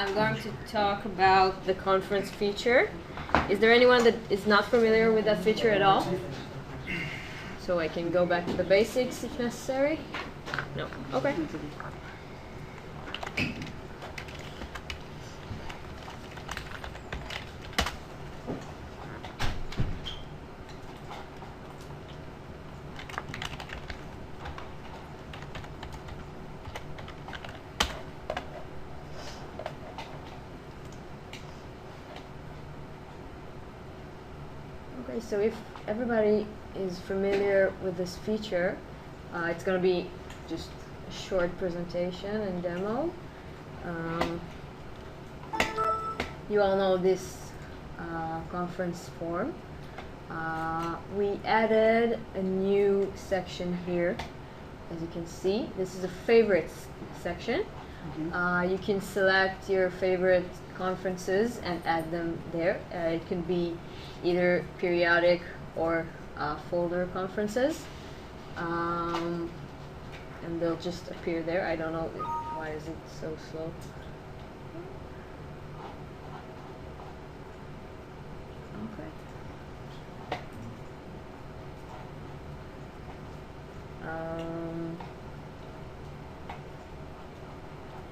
I'm going to talk about the conference feature. Is there anyone that is not familiar with that feature at all? So I can go back to the basics if necessary? No. Okay. Okay, so if everybody is familiar with this feature, it's going to be just a short presentation and demo. You all know this conference form. We added a new section here. As you can see, this is a favorites section. You can select your favorite conferences and add them there. It can be either periodic or folder conferences, and they'll just appear there. I don't know why is it so slow. Okay.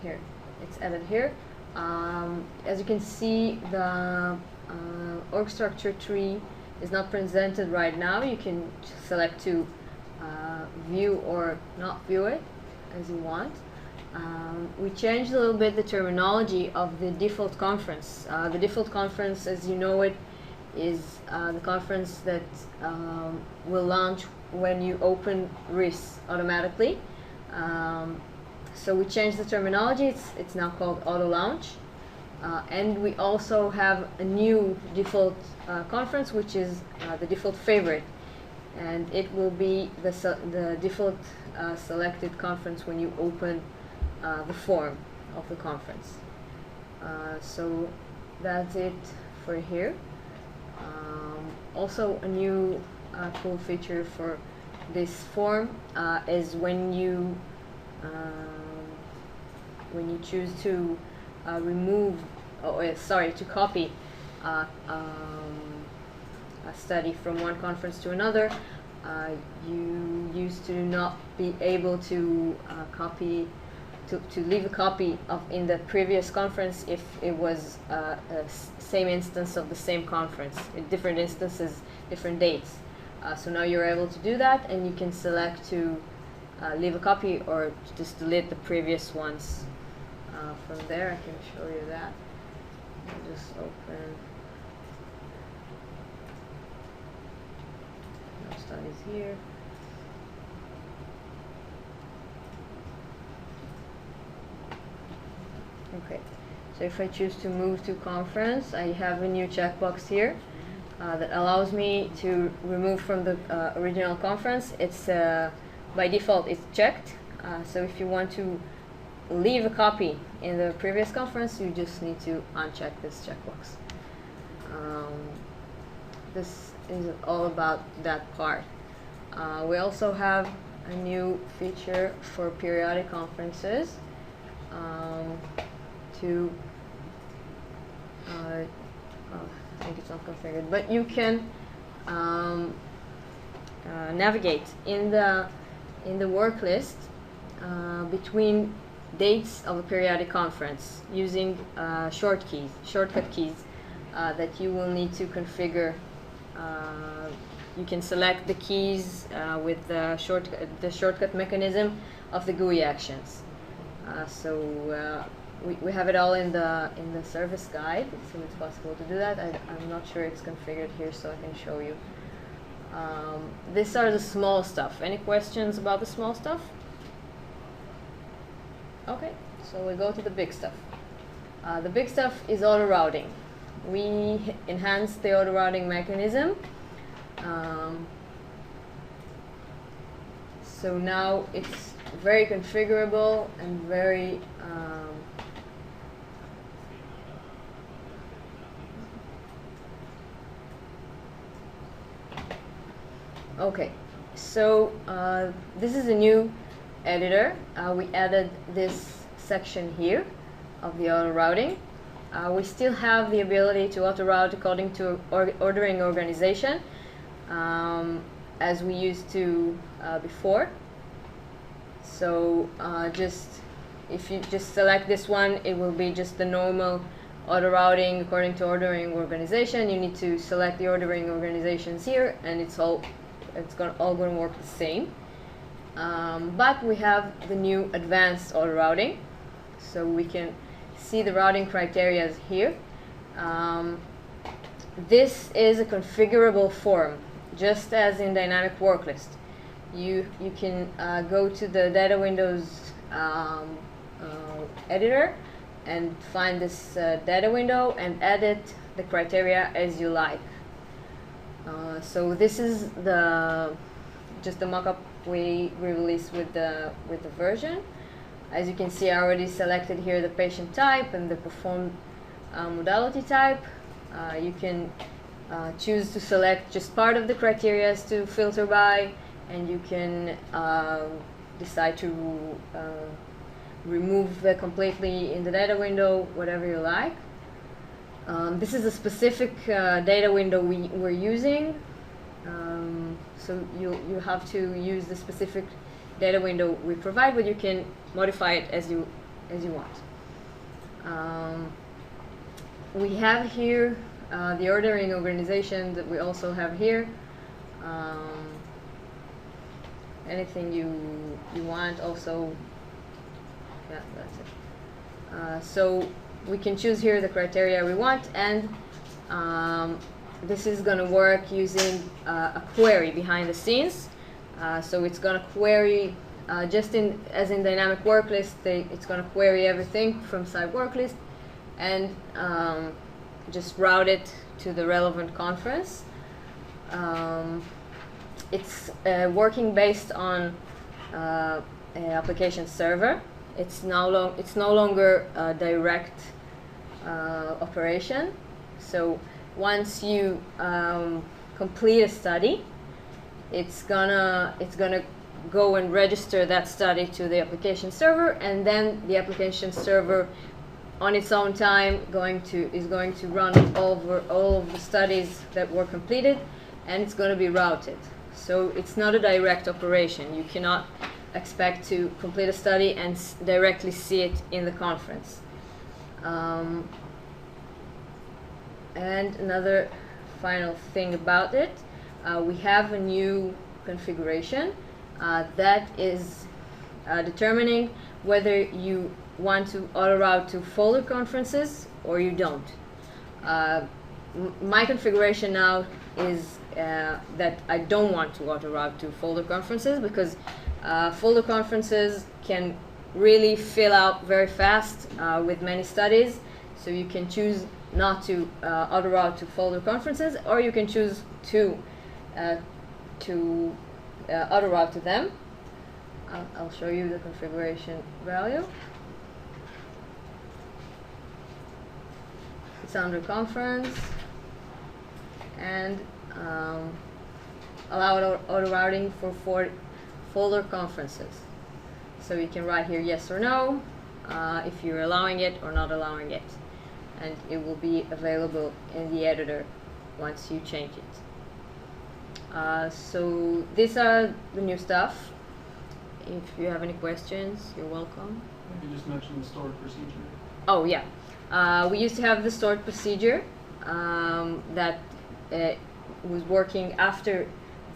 Here, it's added here. As you can see, the org structure tree is not presented right now. You can select to view or not view it as you want. We changed a little bit the terminology of the default conference. The default conference, as you know it, is the conference that will launch when you open RIS automatically. So we changed the terminology. It's now called auto launch. And we also have a new default conference, which is the default favorite. And it will be the default selected conference when you open the form of the conference. So that's it for here. Also, a new cool feature for this form is when you choose to to copy a study from one conference to another. You used to not be able to leave a copy in the previous conference if it was same instance of the same conference, different instances, different dates. So now you're able to do that, and you can select to leave a copy or just delete the previous ones. From there, I can show you that. I'll just open no studies here. Okay, so if I choose to move to conference, I have a new checkbox here that allows me to remove from the original conference. It's by default it's checked. So if you want to leave a copy in the previous conference, you just need to uncheck this checkbox. This is all about that part. We also have a new feature for periodic conferences I think it's not configured, but you can navigate in the work list between dates of a periodic conference using shortcut keys that you will need to configure. You can select the keys with the shortcut mechanism of the GUI actions. We have it all in the service guide, so it's possible to do that. I'm not sure it's configured here, so I can show you. These are the small stuff. Any questions about the small stuff? Okay, so we go to the big stuff. The big stuff is auto routing. We enhanced the auto routing mechanism. So now it's very configurable and very okay, so this is a new editor. We added this section here. the auto routing. We still have the ability to auto route according to ordering organization, as we used to before. So if you just select this one, it will be just the normal auto routing according to ordering organization. You need to select the ordering organizations here, and it's all going to work the same. But we have the new advanced auto routing, so we can see the routing criteria here. This is a configurable form, just as in dynamic work list. You can go to the data windows editor and find this data window and edit the criteria as you like. So this is just the mockup we released with the version. As you can see, I already selected here the patient type and the performed modality type. You can choose to select just part of the criteria to filter by, and you can decide to remove completely in the data window, whatever you like. This is a specific data window we're using, so you have to use the specific data window we provide, but you can modify it as you want. We have here the ordering organization that we also have here. Anything you want also. Yeah, that's it. So we can choose here the criteria we want, and this is going to work using a query behind the scenes. So it's going to query, just as in dynamic work list, it's going to query everything from side work list and just route it to the relevant conference. It's working based on an application server. It's no longer a direct operation. So once you complete a study, it's gonna go and register that study to the application server, and then the application server, on its own time, is going to run over all of the studies that were completed, and it's going to be routed. So it's not a direct operation. You cannot expect to complete a study and directly see it in the conference. And another final thing about it, we have a new configuration that is determining whether you want to auto-route to folder conferences or you don't. My configuration now is that I don't want to auto-route to folder conferences, because folder conferences can really fill out very fast with many studies. So you can choose not to auto-route to folder conferences, or you can choose to auto-route to them. I'll show you the configuration value. It's under conference, and allow auto-routing for folder conferences. So you can write here yes or no, if you're allowing it or not allowing it. And it will be available in the editor once you change it. So these are the new stuff. If you have any questions, you're welcome. You just mentioned the stored procedure. Oh yeah, we used to have the stored procedure that was working after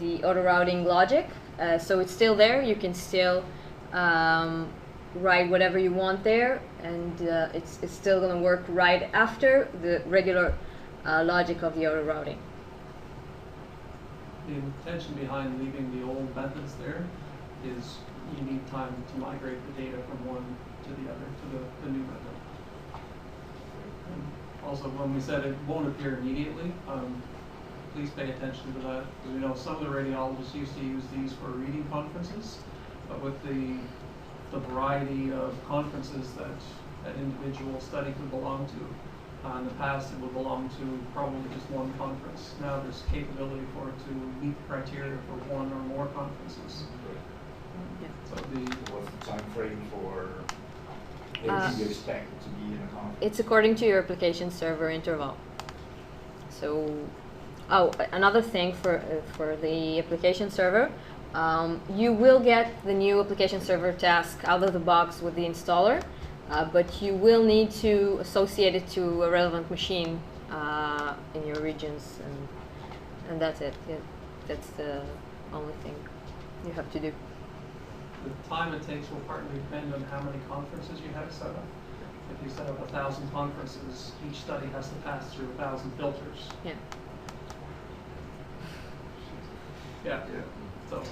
the auto-routing logic. So it's still there. You can still write whatever you want there, and it's still going to work right after the regular logic of the auto-routing. The intention behind leaving the old methods there is you need time to migrate the data from one to the other, to the new method. And also, when we said it won't appear immediately, please pay attention to that. Because we know some of the radiologists used to use these for reading conferences, but with the variety of conferences that an individual study could belong to, in the past it would belong to probably just one conference. Now there's capability for it to meet the criteria for one or more conferences. Yeah. So What's the time frame for Everything you expect it to be in a conference. It's according to your application server interval. So, another thing for the application server, you will get the new application server task out of the box with the installer, but you will need to associate it to a relevant machine in your regions, and that's it. That's the only thing you have to do. The time it takes will partly depend on how many conferences you have set up. If you set up 1,000 conferences, each study has to pass through 1,000 filters. Yeah. Yeah. So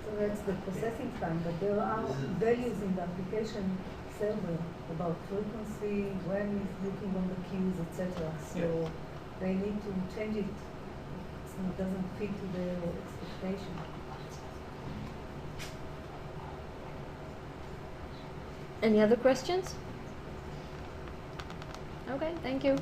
So that's the processing time, but there are values in the application server about frequency, when it's looking on the queues, etc. So they need to change it. It doesn't fit to their expectation. Any other questions? Okay, thank you.